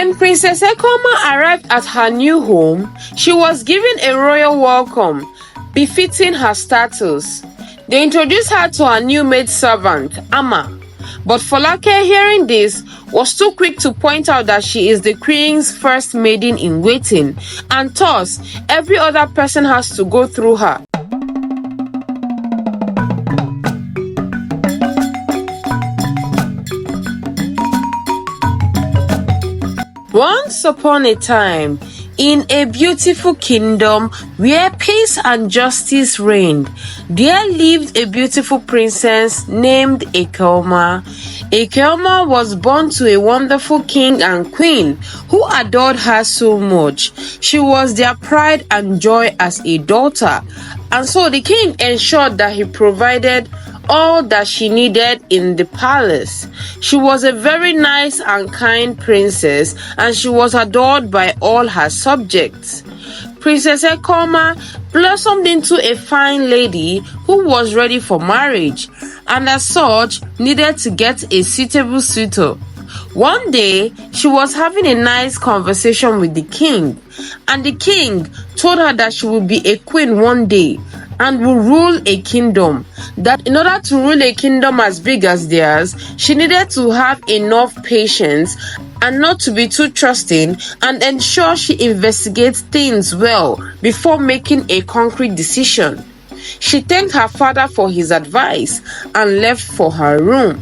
When Princess Ekeoma arrived at her new home, she was given a royal welcome, befitting her status. They introduced her to her new maid servant, Eoma. But Folake, hearing this, was too quick to point out that she is the queen's first maiden in waiting, and thus every other person has to go through her. Once upon a time, in a beautiful kingdom where peace and justice reigned, there lived a beautiful princess named Ekeoma. Ekeoma was born to a wonderful king and queen who adored her so much. She was their pride and joy as a daughter, and so the king ensured that he provided all that she needed in the palace. She was a very nice and kind princess, and she was adored by all her subjects. Princess Ekeoma blossomed into a fine lady who was ready for marriage, and as such needed to get a suitable suitor. One day, she was having a nice conversation with the king, and the king told her that she would be a queen one day and will rule a kingdom. That in order to rule a kingdom as big as theirs, she needed to have enough patience and not to be too trusting, and ensure she investigates things well before making a concrete decision. She thanked her father for his advice and left for her room.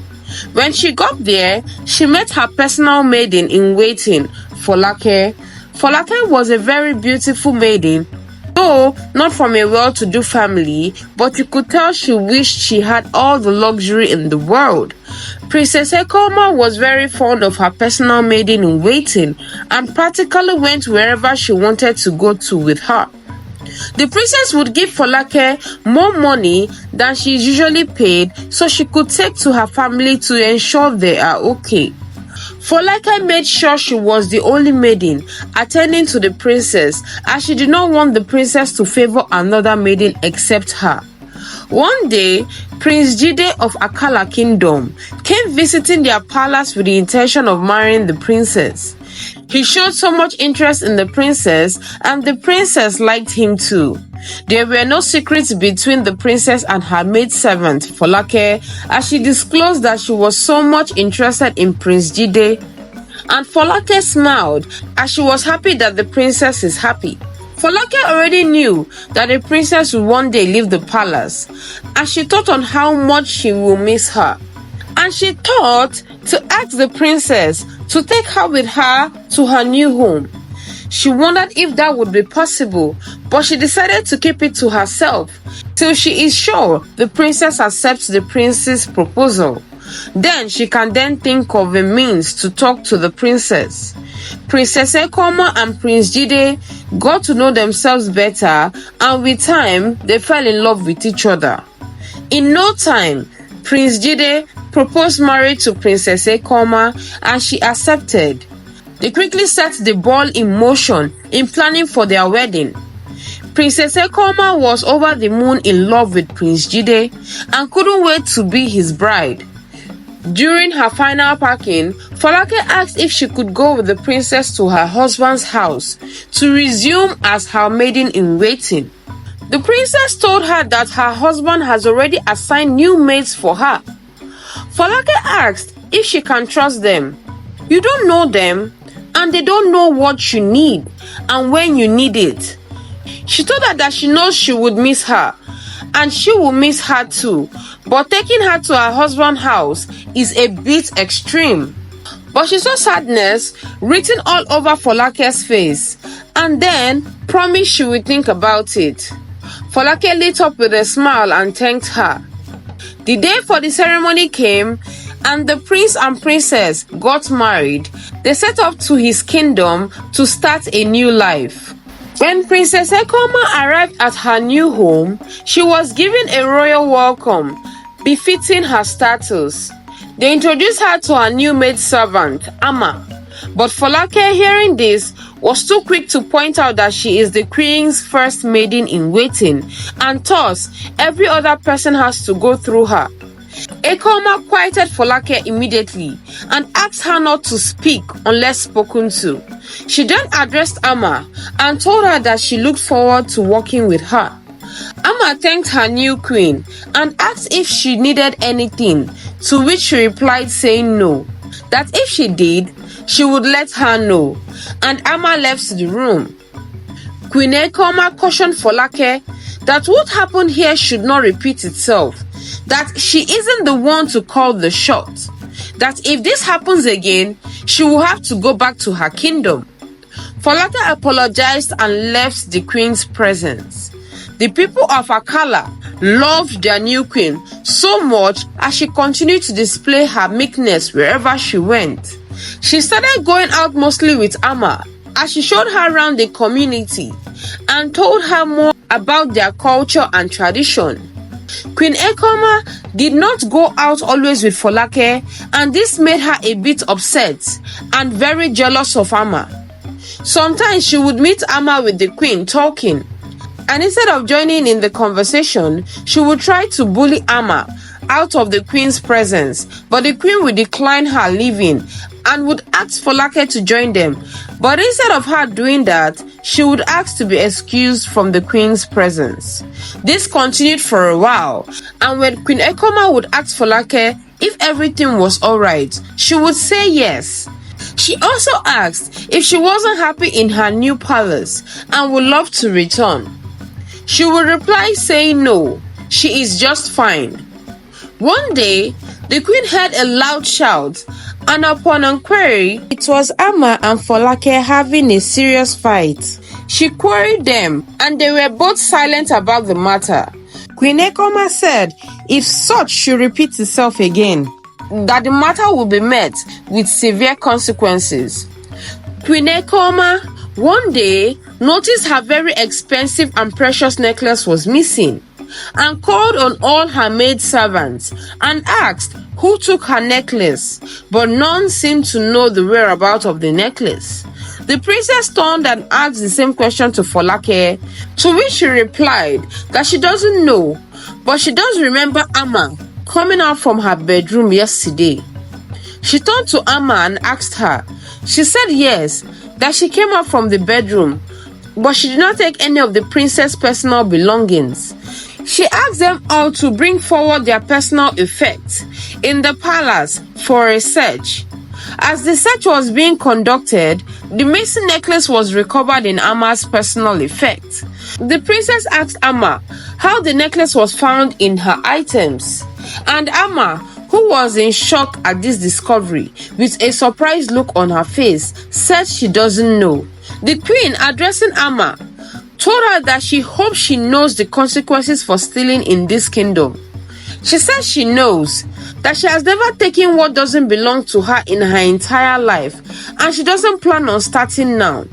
When she got there, she met her personal maiden in waiting, Folake. Folake was a very beautiful maiden, though not from a well-to-do family, but you could tell she wished she had all the luxury in the world. Princess Ekeoma was very fond of her personal maiden in waiting and practically went wherever she wanted to go to with her. The princess would give Folake more money than she is usually paid so she could take to her family to ensure they are okay. Folake made sure she was the only maiden attending to the princess, as she did not want the princess to favor another maiden except her. One day, Prince Jide of Akala Kingdom came visiting their palace with the intention of marrying the princess. He showed so much interest in the princess, and the princess liked him too. There were no secrets between the princess and her maidservant, Folake, as she disclosed that she was so much interested in Prince Jide. And Folake smiled as she was happy that the princess is happy. Folake already knew that the princess would one day leave the palace, and she thought on how much she will miss her. And she thought to ask the princess to take her with her to her new home. She wondered if that would be possible, but she decided to keep it to herself till she is sure the princess accepts the prince's proposal. Then she can think of a means to talk to the princess. Princess Ekeoma and Prince Jide got to know themselves better, and with time they fell in love with each other. In no time, Prince Jide proposed marriage to Princess Ekeoma, and she accepted. They quickly set the ball in motion in planning for their wedding. Princess Ekeoma was over the moon in love with Prince Jide and couldn't wait to be his bride. During her final packing, Folake asked if she could go with the princess to her husband's house to resume as her maiden in waiting. The princess told her that her husband has already assigned new maids for her. Folake asked if she can trust them. You don't know them, and they don't know what you need and when you need it. She told her that she knows she would miss her, and she will miss her too, but taking her to her husband's house is a bit extreme. But she saw sadness written all over Folake's face, and then promised she would think about it. Folake lit up with a smile and thanked her. The day for the ceremony came, and the prince and princess got married. They set off to his kingdom to start a new life. When Princess Ekeoma arrived at her new home, she was given a royal welcome, befitting her status. They introduced her to her new maidservant, Eoma. But Folake, hearing this, was too quick to point out that she is the queen's first maiden in waiting, and thus every other person has to go through her. Ekeoma quieted Folake immediately and asked her not to speak unless spoken to. She then addressed Ama and told her that she looked forward to working with her. Ama thanked her new queen and asked if she needed anything, to which she replied saying no, that if she did, she would let her know, and Ama left the room. Queen Ekeoma cautioned Folake that what happened here should not repeat itself, that she isn't the one to call the shot, that if this happens again, she will have to go back to her kingdom. Folake apologized and left the queen's presence. The people of Akala loved their new queen so much as she continued to display her meekness wherever she went. She started going out mostly with Ama as she showed her around the community and told her more about their culture and tradition. Queen Ekeoma did not go out always with Folake, and this made her a bit upset and very jealous of Ama. Sometimes she would meet Ama with the queen talking, and instead of joining in the conversation, she would try to bully Ama out of the queen's presence, but the queen would decline her leaving and would ask Folake to join them. But instead of her doing that, she would ask to be excused from the queen's presence. This continued for a while, and when Queen Ekeoma would ask Folake if everything was alright, she would say yes. She also asked if she wasn't happy in her new palace and would love to return. She would reply saying no, she is just fine. One day, the queen heard a loud shout, and upon inquiry, it was Ama and Folake having a serious fight. She queried them, and they were both silent about the matter. Queen Ekeoma said if such should repeat itself again, that the matter will be met with severe consequences. Queen Ekeoma one day noticed her very expensive and precious necklace was missing, and called on all her maid servants and asked who took her necklace, but none seemed to know the whereabouts of the necklace. The princess turned and asked the same question to Folake, to which she replied that she doesn't know, but she does remember Ama coming out from her bedroom yesterday. She turned to Ama and asked her. She said yes, that she came out from the bedroom, but she did not take any of the princess' personal belongings. She asked them all to bring forward their personal effects in the palace for a search. As the search was being conducted, the missing necklace was recovered in Ama's personal effects. The princess asked Ama how the necklace was found in her items, and Ama, who was in shock at this discovery with a surprised look on her face, said she doesn't know. The queen, addressing Ama, told her that she hopes she knows the consequences for stealing in this kingdom. She says she knows that she has never taken what doesn't belong to her in her entire life, and she doesn't plan on starting now.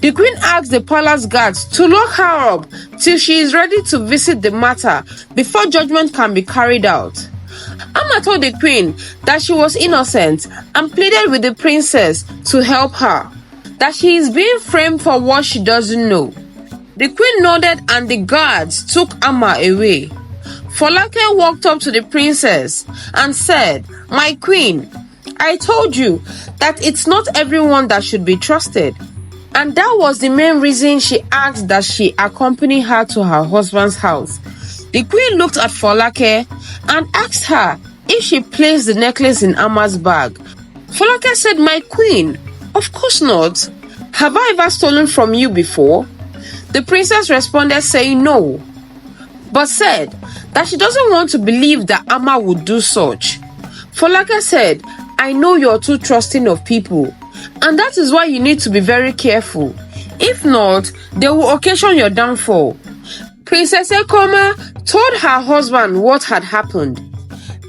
The queen asked the palace guards to lock her up till she is ready to visit the matter before judgment can be carried out. Ama told the queen that she was innocent and pleaded with the princess to help her, that she is being framed for what she doesn't know. The queen nodded and the guards took Ama away. Folake walked up to the princess and said, "My queen, I told you that it's not everyone that should be trusted." And that was the main reason she asked that she accompany her to her husband's house. The queen looked at Folake and asked her if she placed the necklace in Ama's bag. Folake said, "My queen, of course not. Have I ever stolen from you before?" The princess responded saying no, but said that she doesn't want to believe that Ama would do such. Folake said, "I know you're too trusting of people, and that is why you need to be very careful. If not, they will occasion your downfall." Princess Ekeoma told her husband what had happened,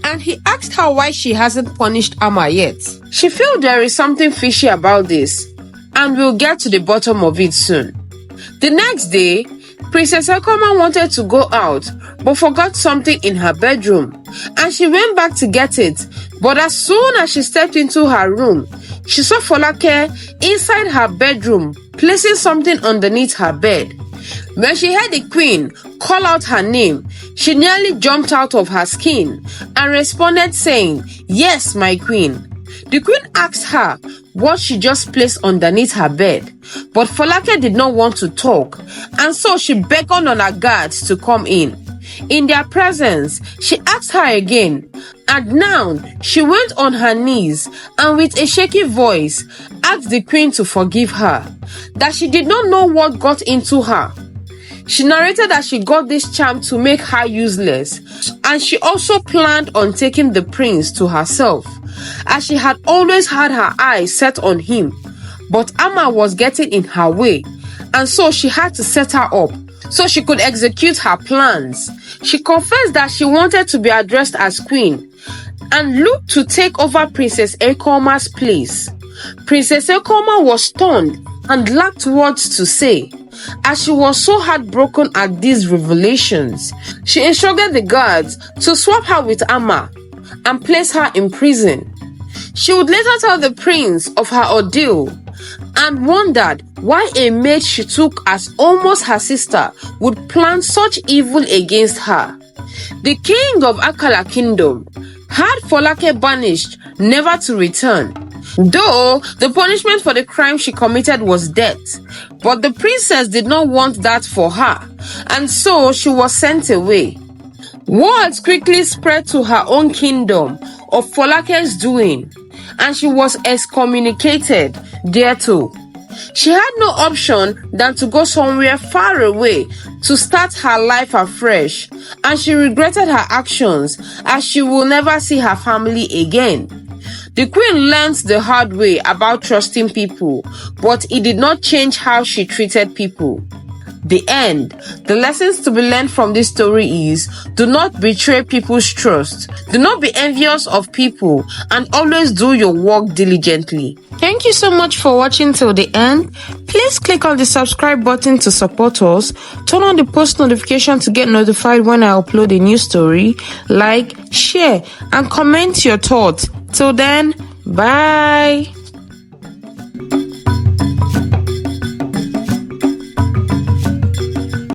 and he asked her why she hasn't punished Ama yet. She feels there is something fishy about this, and we'll get to the bottom of it soon. The next day, Princess Ekeoma wanted to go out, but forgot something in her bedroom, and she went back to get it. But as soon as she stepped into her room, she saw Folake inside her bedroom, placing something underneath her bed. When she heard the queen call out her name, she nearly jumped out of her skin and responded saying, "Yes, my queen." The queen asked her what she just placed underneath her bed, but Folake did not want to talk, and so she beckoned on her guards to come in. In their presence, she asked her again, and now she went on her knees and with a shaky voice asked the queen to forgive her, that she did not know what got into her. She narrated that she got this charm to make her useless, and she also planned on taking the prince to herself, as she had always had her eyes set on him. But Ama was getting in her way, and so she had to set her up so she could execute her plans. She confessed that she wanted to be addressed as queen and looked to take over Princess Ekeoma's place. Princess Ekeoma was stunned and lacked words to say, as she was so heartbroken at these revelations. She instructed the guards to swap her with Ama and place her in prison. She would later tell the prince of her ordeal and wondered why a maid she took as almost her sister would plan such evil against her. The king of Akala Kingdom had Folake banished, never to return, though the punishment for the crime she committed was death. But the princess did not want that for her, and so she was sent away. Words quickly spread to her own kingdom of Folake's doing, and she was excommunicated thereto. She had no option than to go somewhere far away to start her life afresh, and she regretted her actions as she will never see her family again. The queen learned the hard way about trusting people, but it did not change how she treated people. The end. The lessons to be learned from this story is: do not betray people's trust, do not be envious of people, and always do your work diligently. Thank you so much for watching till the end. Please click on the subscribe button to support us, turn on the post notification to get notified when I upload a new story, like, share, and comment your thoughts. Till then, bye.